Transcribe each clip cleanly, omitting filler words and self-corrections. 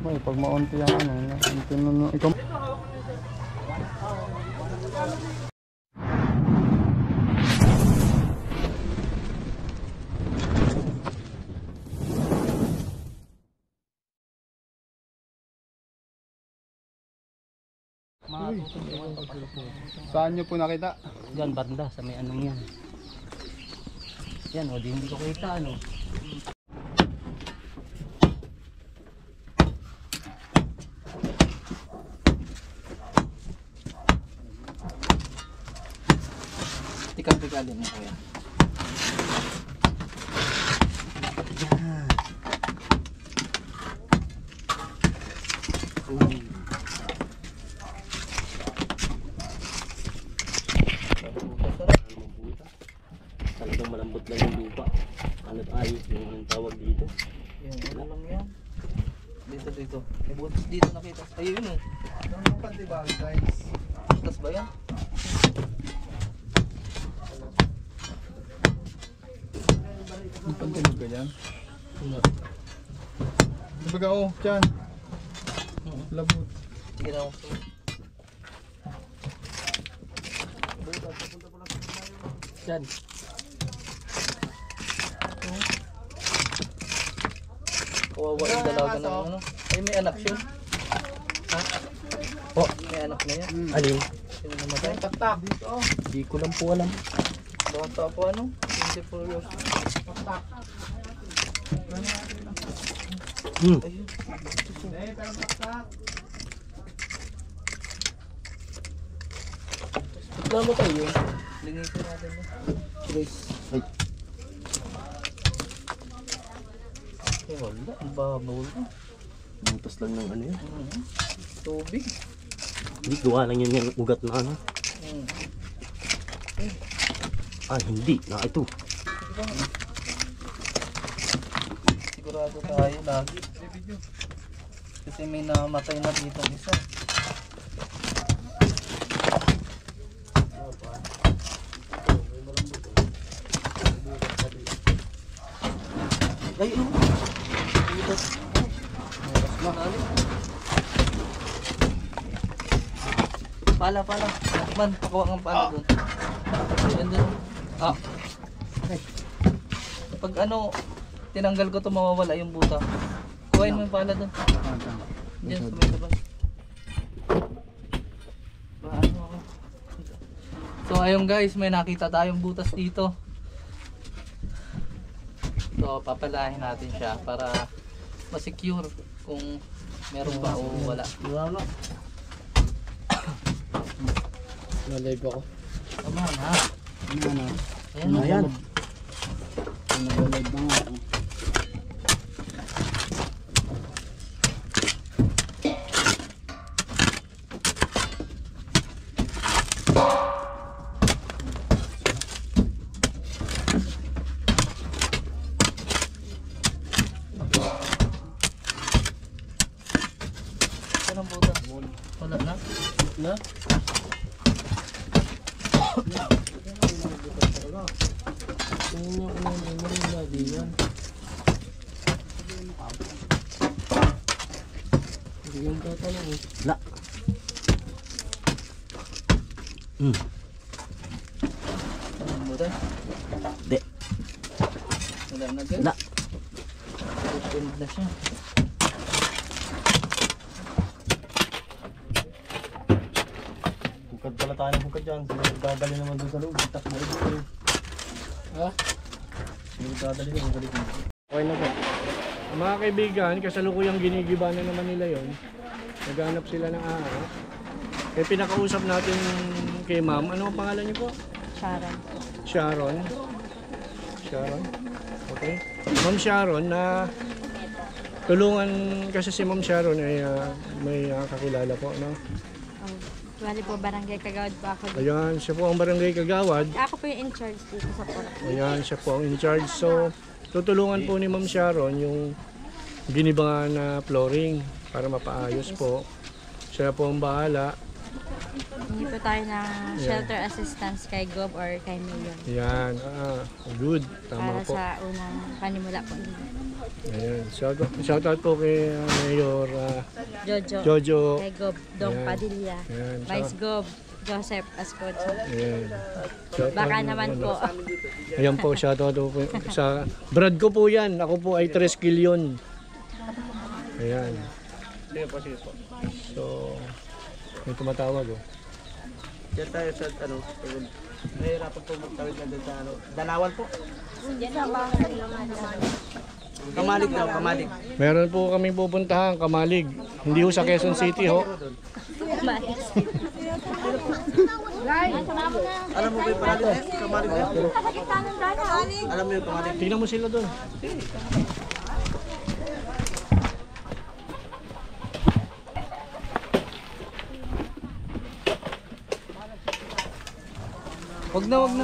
May pag maunti ang ano, tinunod ikaw. Saan nyo po nakita? Yan, banda sa may anong yan. Yan o, hindi ko kita ano. Tikang-tigalin mo kuya. Talagang malambot lang yung lupa. Ano't ayos yung tawag dito. Yan, ano lang yan. Dito. May butas dito nakita. Ayun o. Ano pa diba guys? Butas ba yan? Ang pantinog ka dyan? Dibaga oh, dyan. Labot. Sige na ako. Dyan. Kawawa yung dalaga ng ano. Ay, may anak siya. Ha? Oh, may anak na yan. Alin? Sino namatay? Tak dito. Hindi ko lang po alam. Bata po ano? 24 years. Hmm. Ayun. Reklamo tayo. Linisin natin na. Trace. Ay. Eh wala. Ang babaw na. Butas lang ng ano yun. Tubig. Hindi, gawa lang yun yung ugat na ano. Ah, hindi. Na ito. Sigurado tayo lagi. Kasi may namatay na dito isa. Ay, ano? Butas. Pala. Lakman, pakuha ng pala doon. Yan doon. Ah. Pag ano, tinanggal ko to mawawala yung buta. Kuhain mo yung pala doon. Diyan sa may labas. Paano ako? So ayun guys, may nakita tayong butas dito. So papalahin natin siya para ma-secure kung meron ba o wala. Wala. Nalive ako. Tama na. Ano? Ayan. Ayan. Nag-live na nga. Saan ang buta? Wala na? Na? Tingnan niyo kung ano yung lagi yan. Hindi yung tatanong eh. La. Saan ang buta? De. Wala na guys. La. Suspend na siya. Bukad pala tayo ng bukad dyan. Dadali naman doon sa loob. Takbo ito. Ha? Dadali naman sa loob. Okay na po. Mga kaibigan, kasalukuyang ginigiba na naman nila yon. Naghanap sila ng ahas. Eh pinakausap natin kay ma'am. Ano ang pangalan niyo po? Sharon. Sharon. Sharon. Okay. Ma'am Sharon na tulungan kasi si Ma'am Sharon ay may kakilala po, no? Bali po, Barangay Kagawad po ako. Ayan, siya po ang Barangay Kagawad. Ako po yung in-charge dito sa Pura. Ayan, siya po ang in-charge. So, tutulungan po ni Ma'am Sharon yung ginibangan na flooring para mapaayos po. Siya po ang bahala. Hindi po tayo ng shelter assistance kay Gob or kay Mayor. Yan, good. Tama Para po. sa unang panimula po nila. Ayan. Shoutout po kay Mayor Jojo. Jojo. Kay Gob Dong Ayan. Padilla. Ayan. Vice Gob Joseph Ascocho. Ayan. Shoutout Baka mo, naman ano. po. Ayan po, shoutout po sa Brad ko po yan. Ako po ay 3 kilyon. Ayan. Sige po. So, may tumatawag oh. Diyan tayo sa ano, nahihirapan po magtawid na doon sa ano. Dalawan po. Kamalig daw, kamalig. Meron po kaming pupuntahan, Kamalig. Hindi ho sa Quezon City ho. Alam mo ba yung kamalig eh? Kamalig daw. Alam mo yung kamalig? Tingnan mo sila doon. Wag na, wag na.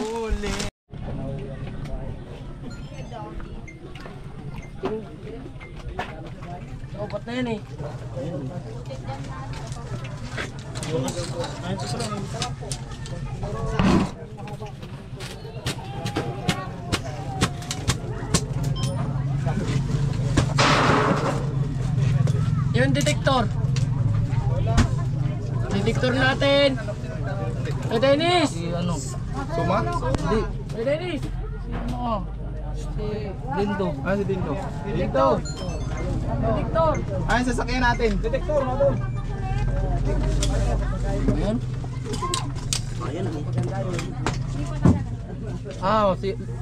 Opat na yan eh. Yung detector. Detector natin. Hey Dennis! Si ano? Suma? Hindi. Hey Dennis! Sino? Si Dindo. Ah, si Dindo. Dindo! Detector! Ah, yung sasakyan natin. Detektor na doon. Ayan. Ayan ah.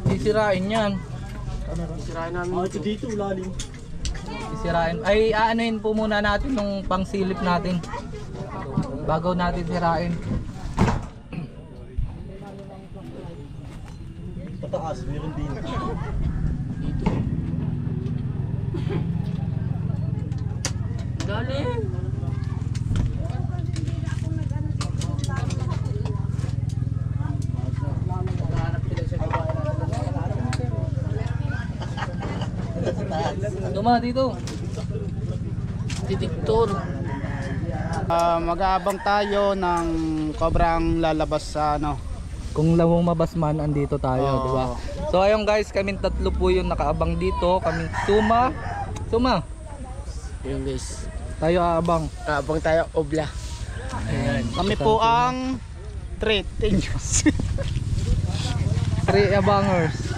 Sisirain yan. Sirain namin. Oh, ito dito, lalim. Sisirain. Ay, aanuhin po muna natin nung pangsilip natin. Bago natin sirain. Pataas, meron din. Galing! Duma dito. Detector. Mag-aabang tayo ng kobrang lalabas sa ano. Kung lumabas man, andito tayo, Oo. di ba? So ayun guys, kaming tatlo po yung nakaabang dito. Kaming Suma. Yun guys. Tayo aabang. Abang tayo obla. Ayan. Kami po ang treat. Dangerous. 3 abangers.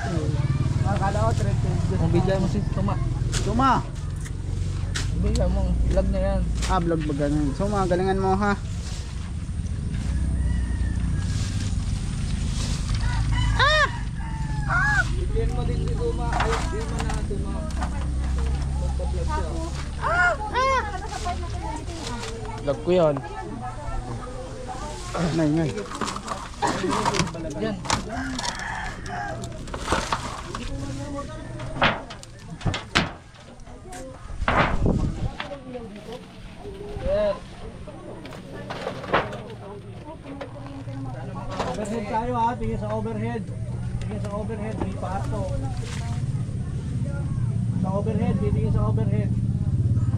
Akala ko treat. Kung bigyan mo si Suma. Suma. Bigyan mo, vlog na yan. Vlog ba ganun? Suma, galingan mo ha. Bigyan mo din si Suma. Ay, bigyan mo na Suma. Magpa-vlog siya. Vlog ko yun. Ngay. Yan. Yan. Overhead tayo ha, tingin sa overhead. Tingin sa overhead, may pato. Sa overhead, tingin sa overhead.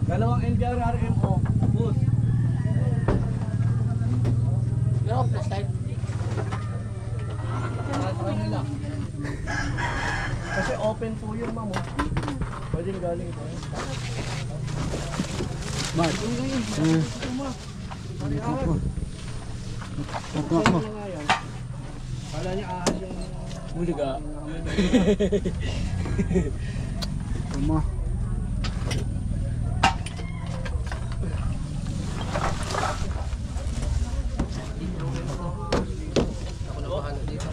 Dalawang NDRRM po. Bus. Pero plus type. Kasi open po yung mamo. Pwedeng galing ito. Mark. Ako. Kala niya ahas yung... Huli ka. Suma. Ako na bahala dito.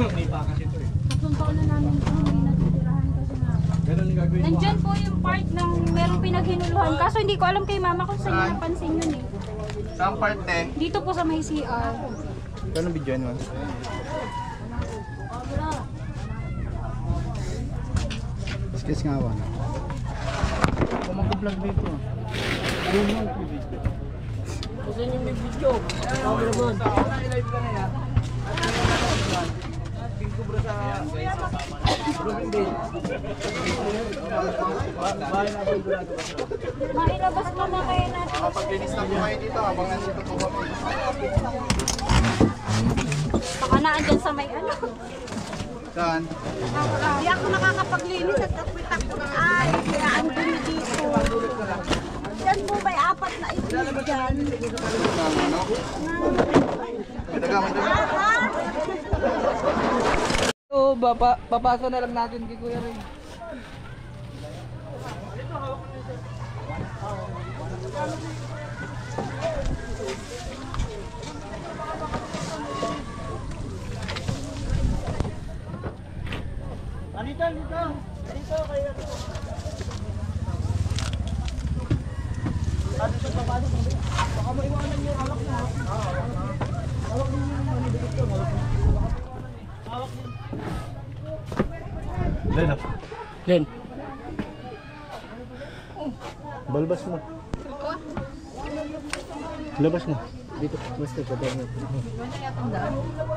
May bakas ito eh. Tatlong taon na namin ito hindi natitirahan kasi nga. Ganun yung gagawin mo. Nandyan po yung part ng merong pinaghinuluhan. Kaso hindi ko alam kay mama kung saan niya napansin yun eh. Saan parte? Dito po sa may CR. Ganun video mo? Kiss nga ba? Kung mag-vlog dito. Gusto niyo may video? Ako naman. Mailabas mo na kayo natin. Paglinis na po kayo dito habang nandito po kami. Baka na andyan sa may ano. Saan? Hindi ako nakakapaglinis at takwi-takwi. Ay, kaya ang dumi dito. Diyan po may apat na itlog dyan. So, papasa na lang natin kay Kuya Ray. Len. Balbas mo. Labas mo. Dito. Basta ka mo.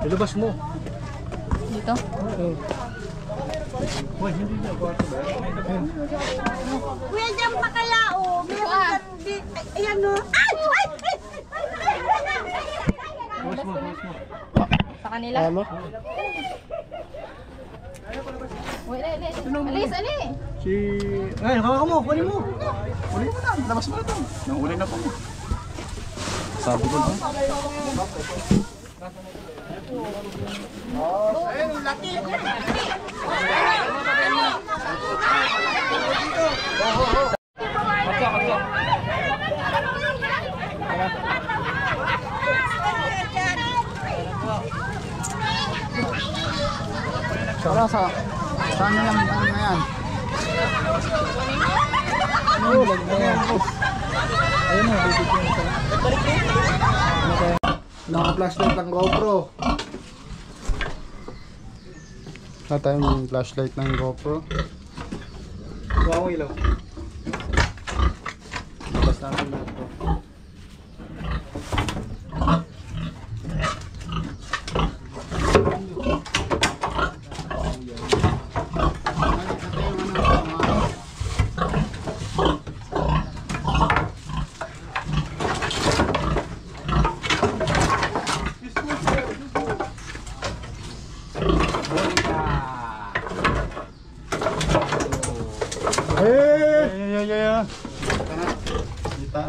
Ilabas mo. Dito? Hoy, hindi na kwarto ba? Kuya, dyan pa kaya o. Meron dyan. Ayan o. Ay! Ay! Labas mo, labas mo. Sa kanila? Tama? Uy, alis, alis. Si... Ay, hawakan mo, kunin mo. Uli mo na, labas mo na ito. Nanguli na po. Sabi ko na. Saan saan na yan? Ano na yan? Ayun na, bibigyan ko. Naka-flashlight ng GoPro. Wala tayong flashlight ng GoPro. Wow, ilaw. Labas natin lahat to. Yeah. Kita.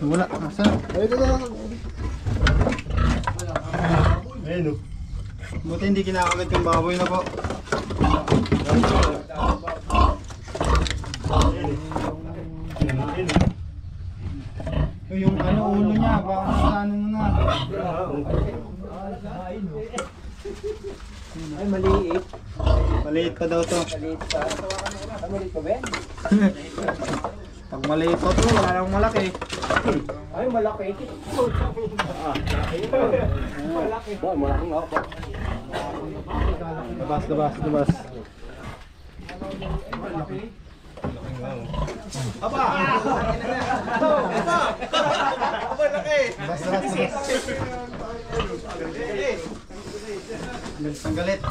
Wala. Saan? Ayun. Buti hindi kinakagat yung baboy na po. Yung ano ulo niya, baka ano na. Ay, maliit. Maliit pa daw to. Maliit pa. Maliit pa, Ben? Pag maliit pa to, wala nang malaki. Ay, malaki. Malaki. Boy, malaking ako po. Labas. Labas. Ang galit.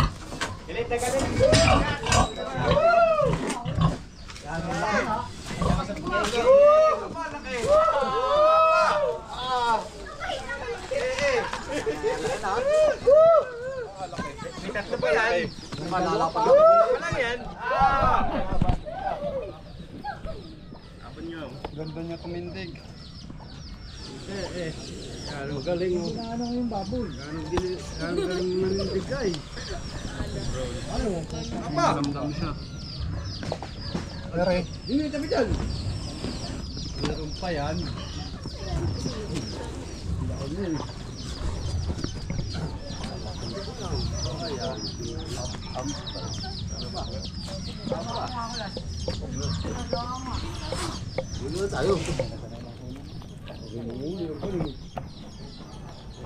Ganda niya kumindig. Galing mo. Ano yung baboy? Galing manindig ay. Malamdam siya. Pare. Hindi tabi dyan. Meron pa yan.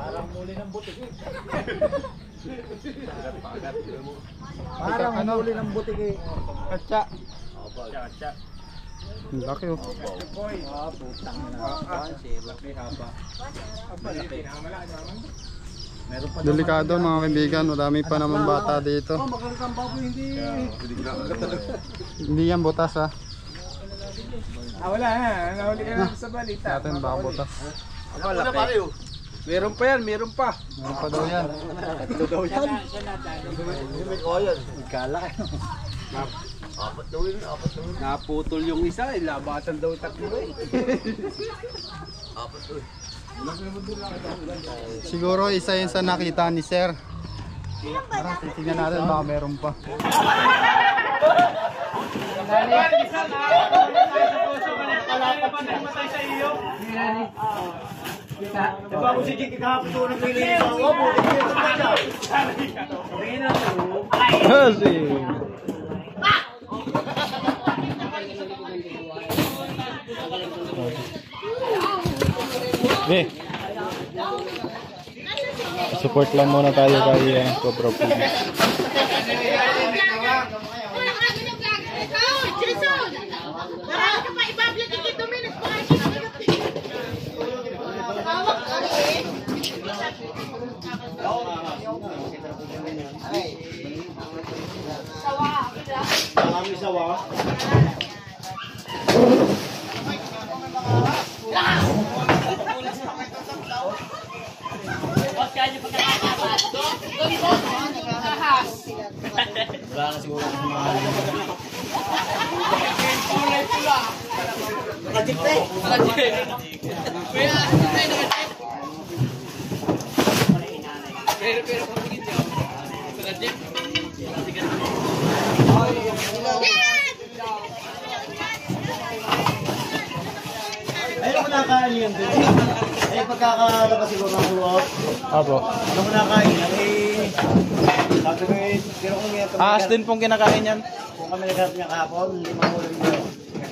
Parang muli ng butik eh. Parang huli ng butik eh. Katsa. Ang laki oh. Delikado mga kaibigan, marami pa naman bata dito. Hindi yan butas ha. Wala ha. Nahuli ka na sa balita. Natin baka butas. Meron pa yan, meron pa. Meron pa daw yan. Naputol yung isa, labatan daw tatlo eh. Siguro isa yun sa nakita ni Sir. Tara, titignan natin baka meron pa. Support lang muna tayo kay Cobra Food. Ayun mo nakain yun doon. Ay pagkakalabas siguro ng buwak. Apo. Ano mo nakain? Sabi ko eh, pero kung nga Ahas din pong kinakain yan. kung kami nagharap niya kahapon, hindi makulang niya.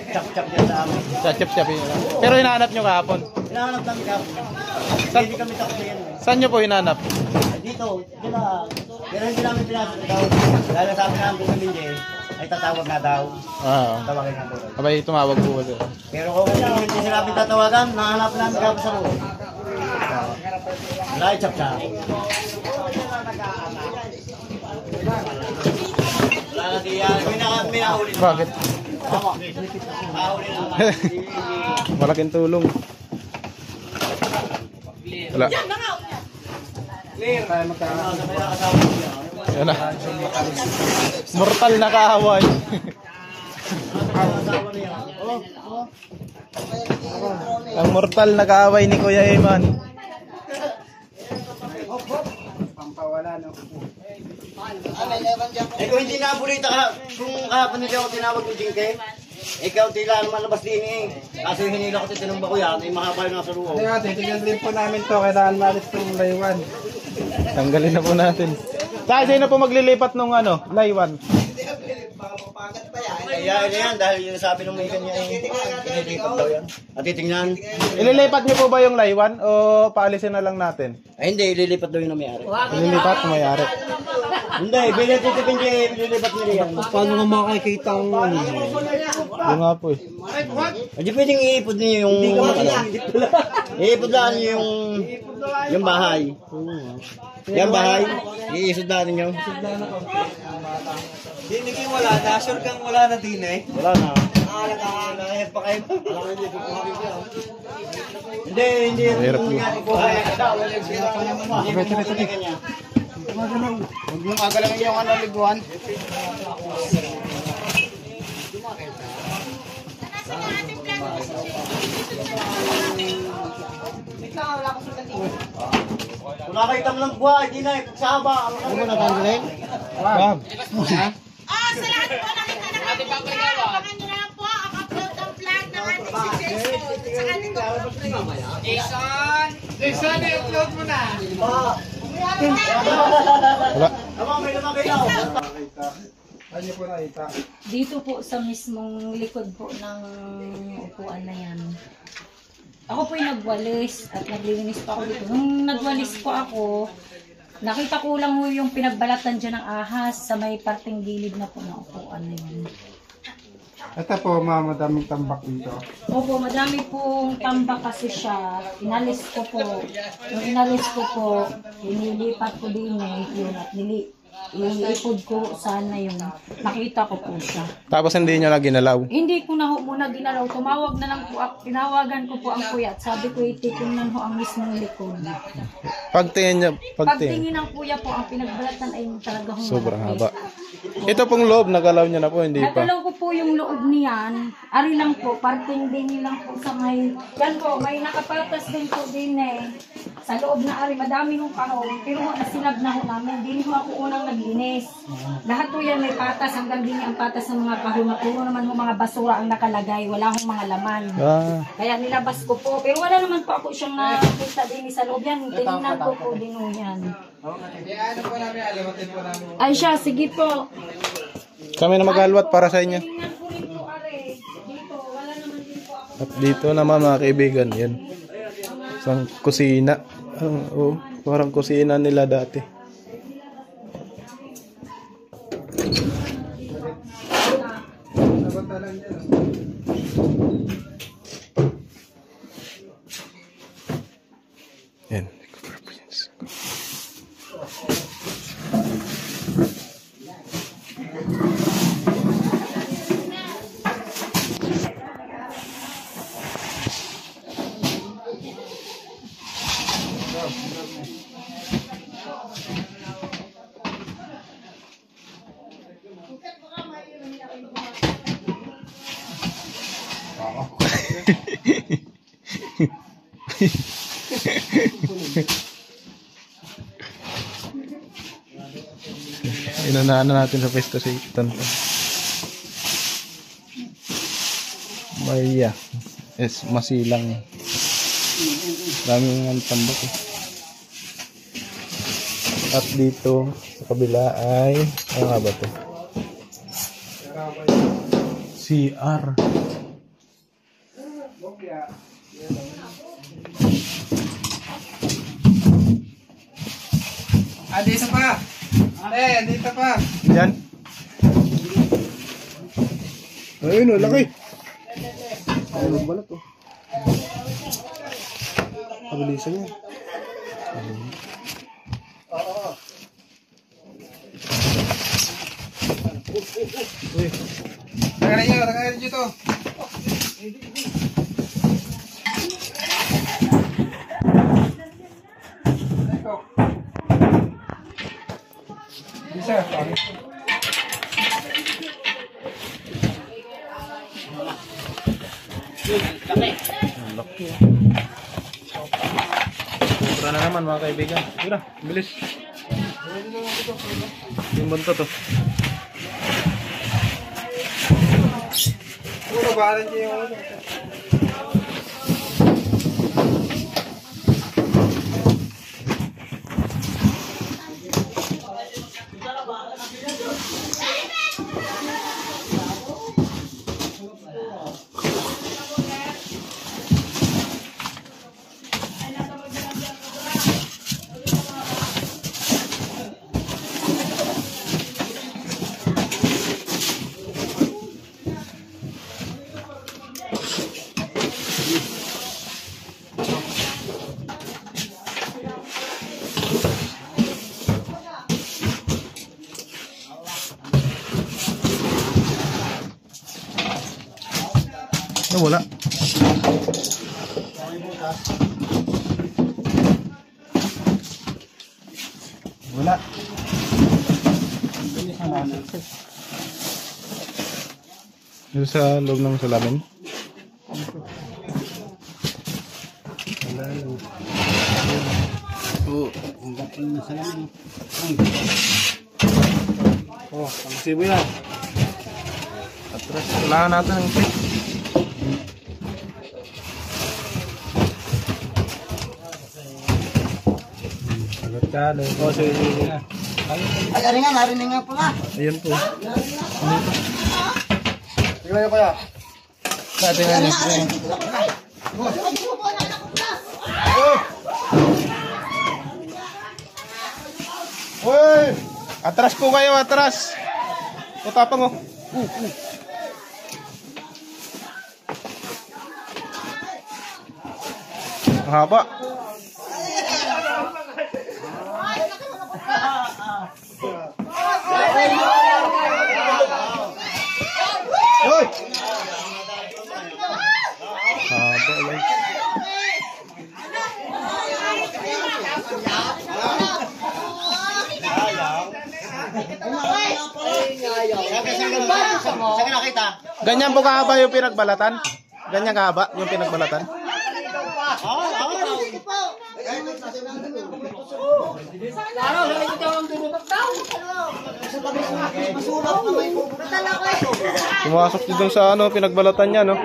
Chap-chap niya sa amin. Sa chip-chip yun. Pero hinahanap nyo kahapon. Hinahanap namin kahapon. Hindi kami takot yan. Saan nyo po hinanap? Ay, dito, dito. Pero hindi namin pinasok daw. Dahil sabi namin kung hindi, ay tatawag na daw. Tawagin na daw. Abay, tumawag po kasi. Pero kung hindi sinabi tatawagan, nahanap namin kahapon sa loob. Wala, chap-chap. Wala kasi yan. May nahuli na. Bakit? Nahuli na. Malaking tulong. Wala. Clear. Tayo magkakaroon. May nakasawa niya. Yan na. Mortal na kaaway. Nakasawa niya. Ang mortal na kaaway ni Kuya Eman. Pampawala no. Eh kung hindi naburita ka, kung kahapon nila ako tinawag ng Jingke, ikaw tila naman labas din eh. Kaso hinila ko tinumba ko yan, ay mahaba yung nasa ruo. Kaya titignan din po namin to, kailangan malis itong laywan. Tanggalin na po natin. Saan sino po maglilipat nung laywan? Kaya yan, dahil yung sabi ng may kanya eh, pinilipat daw yan. At titingnan. Ililipat niyo po ba yung laywan o paalisin na lang natin? Ay hindi, ililipat daw yung namayari. Ililipat na may-ari. Hindi, bililipat nila yan. Paano nga makikita ang ano? Yung nga po eh. Hindi pwedeng iipod niyo yung... Iipod lang niyo yung bahay. Yan bahay, iisod natin nyo. Hindi kayo wala na, sure kang wala na din eh. Wala na. Nakahit pa kayo. Hindi. Mahirap yun. Huwag mong agalangin yung liguan. Kung nakita mo ng buhay, di na, pagsaba. Ano mo natanggalin? Ma'am. Ah, sa lahat po nakita na kami niya. Abangan niyo na po ang upload ng vlog ng ating si Jason. Sa ating Jason, i-upload mo na. Wala. Tama, may lumagay na ako. Ano po nakita? Dito po sa mismong likod po ng upuan na yan. Ako po yung nagwalis at naglilinis pa ako dito. Nung nagwalis po ako, Nakita ko lang ho yung pinagbalatan dyan ng ahas sa may parting gilid na po ng upuan na yun. Ito po, ma'am, madaming tambak dito. Opo, madami pong tambak kasi siya. Inalis ko po. Yung inalis ko po, inilipat ko din yun at iliipod ko sana yung nakita ko po siya. Tapos hindi nyo na ginalaw. Hindi ko na ho muna ginalaw. Tumawag na lang po ako. Tinawagan ko po ang kuya at sabi ko ititingnan ho ang mismong likod. Pagtingin nyo, Pagtingin ng kuya po, ang pinagbalatan ay talaga ho sobrang malaki. haba. Ito pong loob, nagalaw nyo na po, hindi pa. Nagalaw ko po yung loob niyan. Ari lang po, parting din lang po sa may... Yan po, may nakapatas din po din sa loob na ari, madami hong kahon. Pero nasinag na ho namin. Hindi ho ako unang naglinis. Lahat po yan may patas. Hanggang din ang patas ng mga kahon. Na puro naman ho mga basura ang nakalagay. Wala hong mga laman. Kaya nilabas ko po. Pero wala naman po ako siyang nakita din sa loob yan. Tinignan ko po din ho yan. Ay siya, sige po. Kami na maghalwat para sa inyo. At dito naman mga kaibigan, yan. Isang kusina. Parang kusina nila dati. Yan. Inanahan na natin sa pwesto si Tanto. Maya. Masilang. Daming ang tambak eh. At dito sa kabila ay ano nga ba to? CR. Dito pa! Dito pa! Yan. Ayun, laki. Ayun, balat oh. Pabilisan niya. Uy. Tanggalin nyo to. Bisa, laki. Sobra na naman mga kaibigan. Tira, bilis. Yung bunto to. Puro bahalan niya yung wala. Wala. Dito sa loob ng salamin. Oh, ang sibo yan. Atras, kailangan natin ng clip. Oh, sige. Ay, narinig nga pala. Ayan po. Tingnan nyo kaya. Tingnan niyo. Uy! Atras po kayo, atras! O, tapang, oh. Ang haba. Uy! Haba, guys. Saan nakita? Ganyan po kahaba yung pinagbalatan? Ganyan kahaba yung pinagbalatan? Pumasok dito sa ano, pinagbalatan niya, no?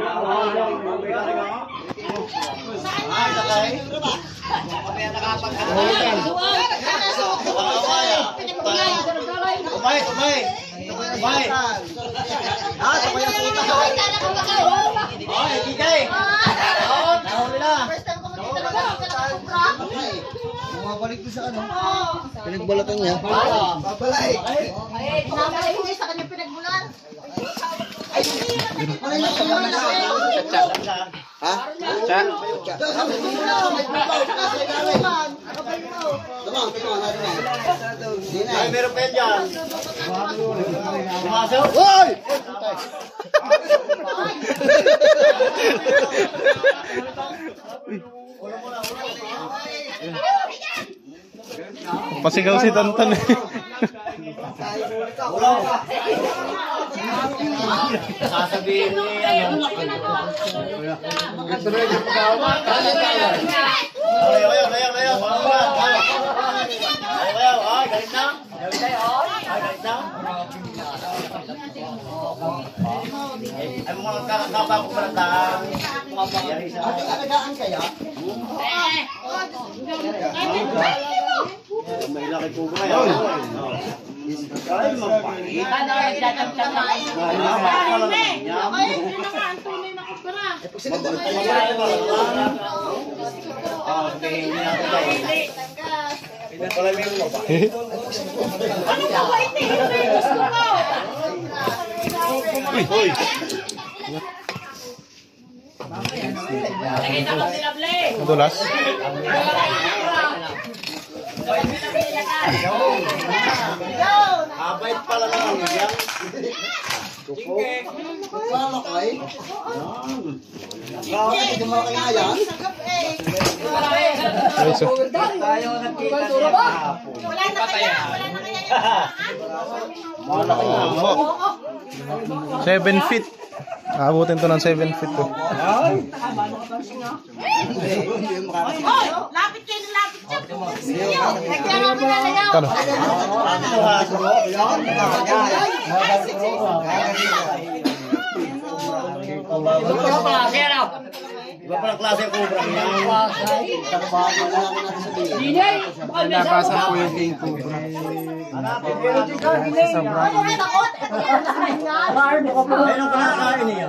Umay, umay. Umay. Ah, sa kaya suta. Ay, kikay. Nahuli na. Bumabalik ko sa ano. Pinagbalatan niya. Babalik. Ay, nabalik ko sa kanya pinagbulan. Ha? Cha? Ay, meron pa yan dyan. Pumasok. Hoy! Pasigaw si Tantan. Sasabihin niya ano. Ayaw. Ay, galit na. Ay, mga kakakapa ko pala taang. Alagaan kaya? May laki po ba yan? Ay, mapakit. Madulas. Abay pala naman yan. Malakay. Bakit hindi mo kaya yan? Ayos, oh. Wala na kaya Malakay na. 7 feet. Aabutin to ng 7 feet to. Lapit kayo, lapit siya. Nagkara mo na lang. Kano? Iba pala klase ko bro. Nabasa ko yung king cobra. Ayun pala kain niya.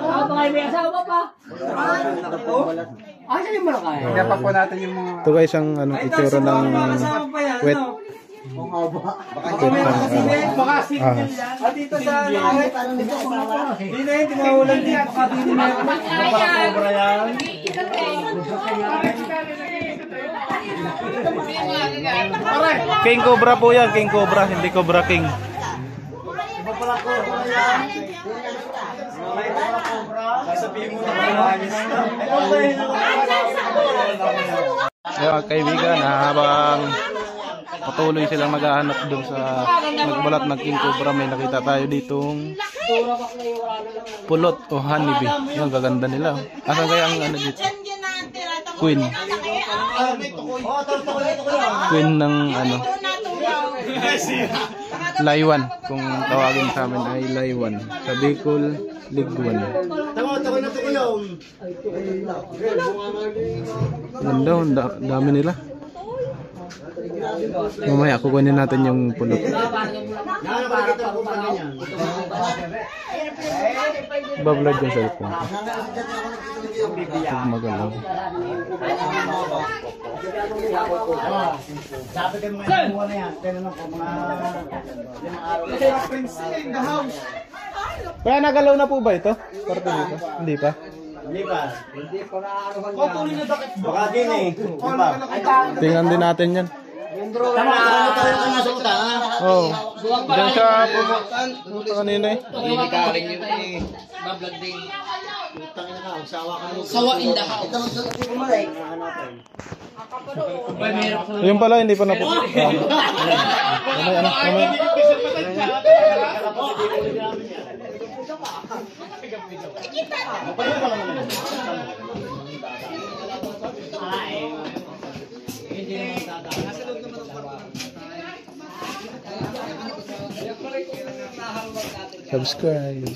Kaya pa po natin yung mga... Ito guys ang ano, itsura ng wet. Wet ng ahas. Dito sa... Hindi na yun, tinawalan din. Baka dito na yun. Baka cobra yan. King Cobra po yan, King Cobra, hindi Cobra King. Kaya kaibigan, habang patuloy silang maghahanap doon sa nagbalat ng King Cobra, may nakita tayo ditong pulot o honeybee. Yung gaganda nila. Asan kaya ang ano dito? Queen. Queen ng ano? Laywan. Kung tawagin sa amin ay Laywan. Sa Bicol, Liguan. Ganda, dami nila. Mamaya kukunin natin yung pulot. Bablad yung cellphone ko. Pag magalaw. Sabi kayo mga kumuha na yan. Tinanong ko mga 5 araw. Kaya nagalaw na po ba ito? Parte dito? Hindi pa? Hindi pa. Baka din eh. Di ba? Tingnan din natin yan. Tama tayo ka nga sa uta, ha? Oo. Diyan siya pumunta kanina eh. Hindi ka rin yun eh. Bablog din. Sawa in the house. Ito magsulat ko mo like. Yung pala, hindi pa napupunta. Mamaya. Subscribe.